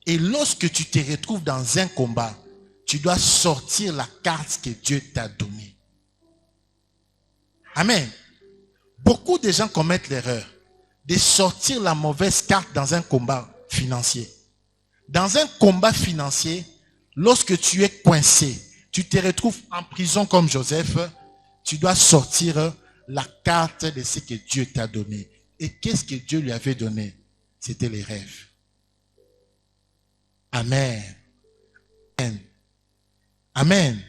Et lorsque tu te retrouves dans un combat, tu dois sortir la carte que Dieu t'a donnée. Amen. Beaucoup de gens commettent l'erreur de sortir la mauvaise carte dans un combat financier. Dans un combat financier, lorsque tu es coincé, tu te retrouves en prison comme Joseph, tu dois sortir la carte de ce que Dieu t'a donné. Et qu'est-ce que Dieu lui avait donné? C'était les rêves. Amen. Amen. Amen.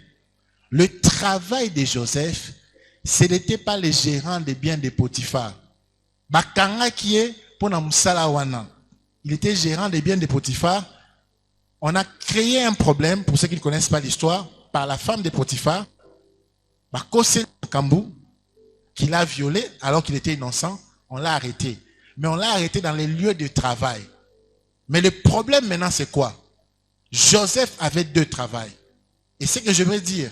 Le travail de Joseph, ce n'était pas le gérant des biens de Potiphar. Bakanga qui est pour Namsalawana. Il était gérant des biens de Potiphar. On a créé un problème, pour ceux qui ne connaissent pas l'histoire, par la femme de Potiphar, Bakose Kambou, qui l'a violé alors qu'il était innocent. On l'a arrêté. Mais on l'a arrêté dans les lieux de travail. Mais le problème maintenant, c'est quoi? Joseph avait 2 travails. Et ce que je veux dire,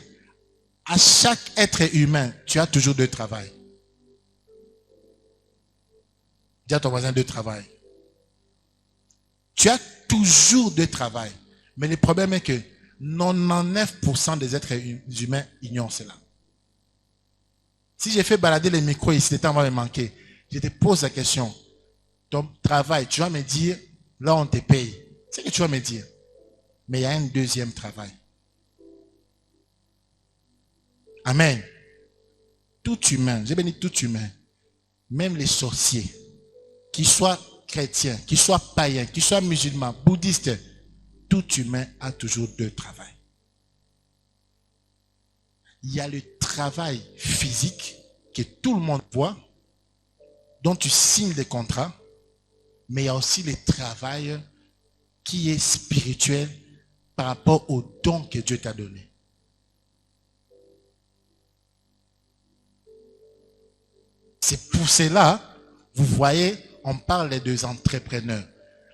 à chaque être humain, tu as toujours 2 travails. Dis à ton voisin 2 travails. Tu as toujours 2 travails. Mais le problème est que 99% des êtres humains ignorent cela. Si j'ai fait balader les micros ici, le temps va me manquer. Je te pose la question. Ton travail, tu vas me dire, là on te paye. C'est ce que tu vas me dire. Mais il y a un deuxième travail. Amen. Tout humain, j'ai béni tout humain, même les sorciers, qu'ils soient chrétiens, qu'ils soient païens, qu'ils soient musulmans, bouddhistes, tout humain a toujours 2 travails. Il y a le travail physique que tout le monde voit, dont tu signes des contrats, mais il y a aussi le travail qui est spirituel par rapport au don que Dieu t'a donné. C'est pour cela, vous voyez, on parle des entrepreneurs.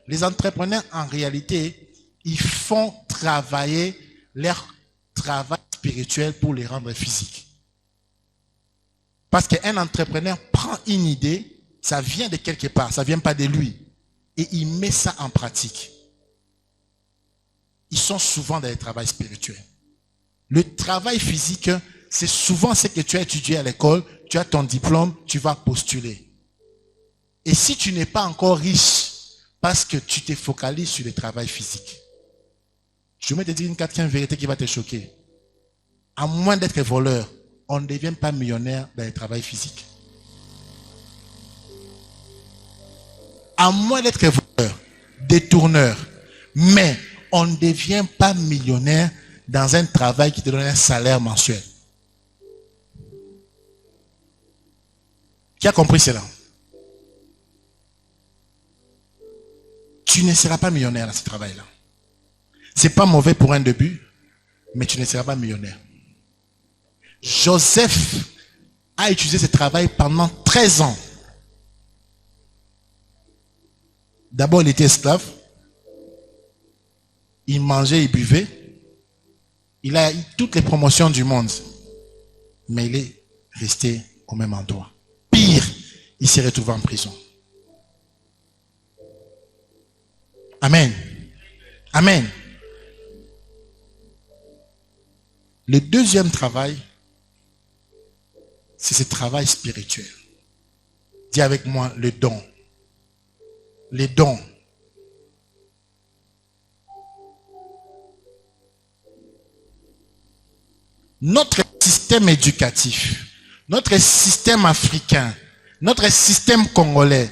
Les entrepreneurs, en réalité, ils font travailler leur travail spirituel pour les rendre physiques. Parce qu'un entrepreneur prend une idée, ça vient de quelque part, ça ne vient pas de lui. Et il met ça en pratique. Ils sont souvent dans le travail spirituel. Le travail physique, c'est souvent ce que tu as étudié à l'école, tu as ton diplôme, tu vas postuler. Et si tu n'es pas encore riche, parce que tu te focalises sur le travail physique, je vais te dire une 4e vérité qui va te choquer. À moins d'être voleur, on ne devient pas millionnaire dans le travail physique. À moins d'être voleur, détourneur, mais on ne devient pas millionnaire dans un travail qui te donne un salaire mensuel. Qui a compris cela? Tu ne seras pas millionnaire dans ce travail-là. Ce n'est pas mauvais pour un début, mais tu ne seras pas millionnaire. Joseph a utilisé ce travail pendant 13 ans. D'abord, il était esclave. Il mangeait, il buvait. Il a eu toutes les promotions du monde. Mais il est resté au même endroit. Pire, il s'est retrouvé en prison. Amen. Amen. Le deuxième travail, c'est ce travail spirituel. Dis avec moi le don. Les dons. Notre système éducatif, notre système africain, notre système congolais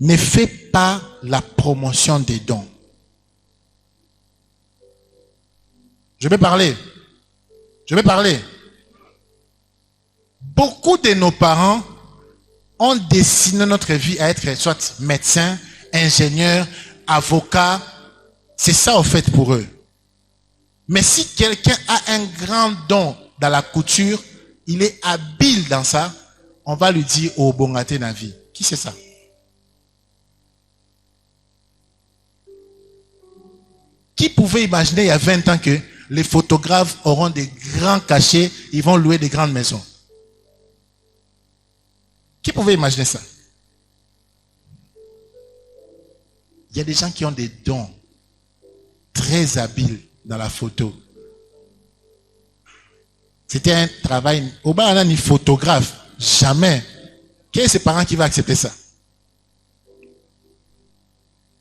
ne fait pas la promotion des dons. Je vais parler. Beaucoup de nos parents ont destiné notre vie à être soit médecin, ingénieur, avocat. C'est ça au fait pour eux. Mais si quelqu'un a un grand don dans la couture, il est habile dans ça, on va lui dire au bongate na vie. Qui c'est ça? Qui pouvait imaginer il y a 20 ans que les photographes auront des grands cachets, ils vont louer des grandes maisons? Qui pouvait imaginer ça? Il y a des gens qui ont des dons très habiles dans la photo. C'était un travail. Oba n'a ni photographe. Jamais. Quel est ses parents qui va accepter ça?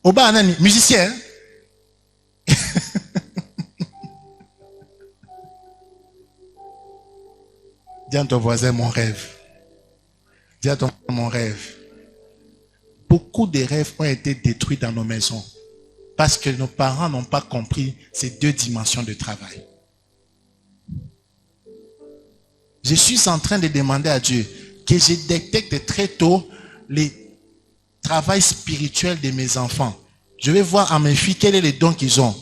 Oba n'a ni musicien. Hein? Dis à ton voisin mon rêve. Dis à ton mon rêve. Beaucoup de rêves ont été détruits dans nos maisons parce que nos parents n'ont pas compris ces deux dimensions de travail. Je suis en train de demander à Dieu que je détecte très tôt les travails spirituels de mes enfants. Je vais voir à mes filles quel est le don qu'ils ont.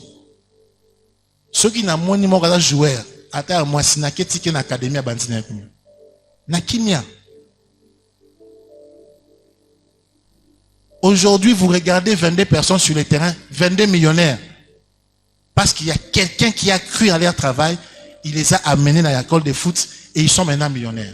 Ceux qui n'ont pas de joueur, attends moi si n'aketi une académie à Bantina. Nakimia. Aujourd'hui, vous regardez 22 personnes sur le terrain, 22 millionnaires. Parce qu'il y a quelqu'un qui a cru à leur travail, il les a amenés dans l'école de foot et ils sont maintenant millionnaires.